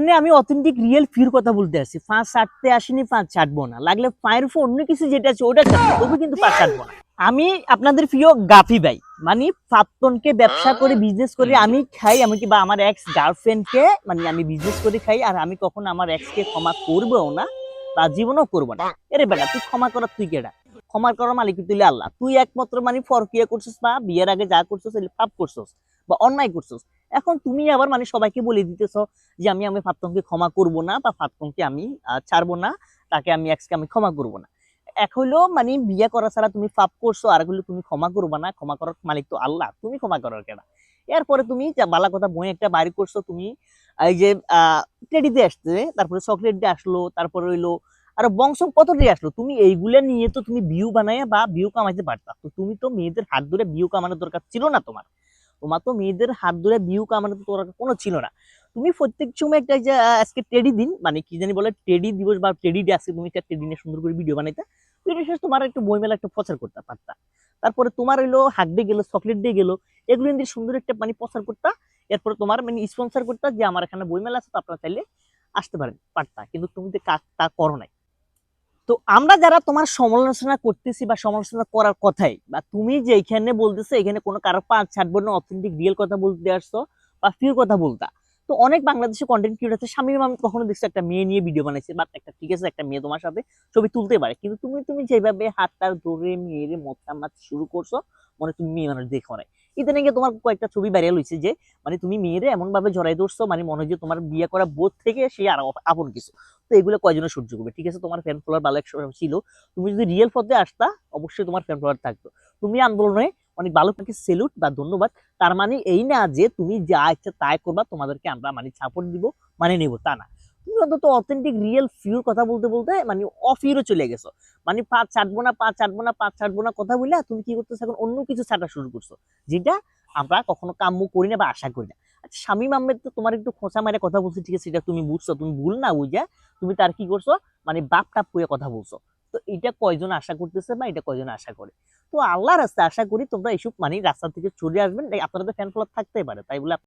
মানে আমি authentic real ফির কথা বলতে আসছি। ফাঁস ছাড়তে আসিনি, ফাঁস ছাড়বো না। লাগলে ফায়ের উপর অন্য কিছু যেটা আছে ওটা ছাড়বো, তবু কিন্তু ফাঁস ছাড়বো না। আমি আপনাদের প্রিয় গাফি ভাই, মানে প্রাক্তনকে ব্যবসা করে বিজনেস করে আমি খাই, এমনকি বা আমার এক্স গার্লফ্রেন্ডকে মানে আমি বিজনেস করে খাই, আর আমি কখনো আমার এক্সকে ক্ষমা করবো না বা জীবনও করবো না। এরে বেটা, তুই ক্ষমা করার তুই কেডা? ক্ষমা করার মালিক তুই আল্লাহ। তুই একমাত্র মানে ফরকিয়া করছিস বা বিয়ের আগে যা করছিস পাপ করছিস বা অন্যায় করছিস। এখন তুমি আবার মানে সবাইকে বলে দিতেছ যে আমি ফাতকনকে ক্ষমা করব না বা ফাতকনকে আমি ছাড়বো না, তাকে আমি এক্সকে আমি ক্ষমা করব না। এক হইলো মানে বিয়ে করা ছাড়া তুমি পাপ করছো, আর হইলো তুমি ক্ষমা করবা না। ক্ষমা করার মালিক তো আল্লাহ, তুমি ক্ষমা করার কেনা। এরপরে তুমি বালা কথা বই একটা বাইর করছো তুমি, এই যে টেডি দিয়ে আসছে, তারপরে চকলেট দিয়ে আসলো, তারপরে হইলো আর বংশ কত দিয়ে আসলো। তুমি এইগুলা নিয়ে তো তুমি ভিউ বানায় বা ভিউ কামাইতে পারতা। তো তুমি তো মেয়েদের হাত ধরে ভিউ কামানোর দরকার ছিল না তোমার। তোমার তো মেয়েদের হাত ধরে ভিউ কামানোর দরকার কোনো ছিল না। তুমি প্রত্যেক সময় একটা যে আজকে টেডি দিন মানে কি জানি বলে টেডি দিবস বা টেডি ডে, আজকে তুমি একটা টেডি নিয়ে সুন্দর করে ভিডিও বানাইতে, ভিডিও শেষে তোমার একটু বই মেলা একটা প্রচার করতে পারতা। তারপরে তোমার হইলো হাক দিয়ে গেলো, চকলেট দিয়ে গেলো, এগুলো দিয়ে সুন্দর একটা মানে প্রচার করতা। এরপরে তোমার মানে স্পন্সর করতা যে আমার এখানে বই মেলা আছে, তো আপনারা চাইলে আসতে পারেন, পারতা। কিন্তু তুমি তো কাজটা করো নাই। তো আমরা যারা তোমার সমালোচনা করতেছি বা সমালোচনা করার কথাই, বা তুমি যে এখানে বলতেছো এখানে কোনো কারো পাঁচ ছাড়বো না, অথেন্টিক রিয়েল কথা বলতে আসছো বা ফিউর কথা বলতা। তো অনেক বাংলাদেশে কন্টেন্ট ক্রিয়েটর আছে, শামীম আমি কখনো দেখছি একটা মেয়ে নিয়ে ভিডিও বানাইছে, বা একটা ঠিক আছে একটা মেয়ে তোমার সাথে ছবি তুলতে পারে, কিন্তু তুমি তুমি যেভাবে হাতটা ধরে মেয়েরে মত্তা মাছ শুরু করছো, মনে তুমি মেয়ে মানুষ দেখো নাই। ইদানিং তোমার কয়েকটা ছবি ভাইরাল হয়েছে যে মানে তুমি মেয়েরে এমন ভাবে জড়াই ধরছো, মানে মনে হয় যে তোমার বিয়ে করা বোধ থেকে সে আর আপন কিছু। তো এগুলো কয়জনে সহ্য করবে? ঠিক আছে, তোমার ফ্যান ফলোয়ার ভালো ছিল, তুমি যদি রিয়েল পথে আসতা অবশ্যই তোমার ফ্যান ফলোয়ার থাকতো। তুমি আন্দোলনে অনেক ভালো থাকে, সেলুট বা ধন্যবাদ। তার মানে এই না যে তুমি যা ইচ্ছা তাই করবা, তোমাদেরকে আমরা মানে সাপোর্ট দিব, মানে নেব, তা না। তুমি অন্তত অথেন্টিক রিয়েল ফিউর কথা বলতে বলতে মানে অফিউরও চলে গেছো। মানে পাঁচ ছাড়বো না, পাঁচ ছাড়বো না, পাঁচ ছাড়বো না কথা বললে তুমি কি করতেছো এখন? অন্য কিছু ছাড়া শুরু করছো, যেটা আমরা কখনো কাম্য করি না বা আশা করি না। আচ্ছা, শামীম আহমেদ তো তোমার একটু খোঁচা মারে কথা বলছে, ঠিক আছে, সেটা তুমি বুঝছো, তুমি ভুল না বুঝা তুমি তার কি করছো মানে বাপ টাপ করে কথা বলছো। তো এটা কয়জন আশা করতেছে বা এটা কয়জন আশা করে? তো আল্লাহর রাস্তায় আশা করি তোমরা এইসব মানে রাস্তা থেকে চলে আসবেন। আপনাদের ফ্যান ফলোয়ার থাকতেই পারে, তাই বলে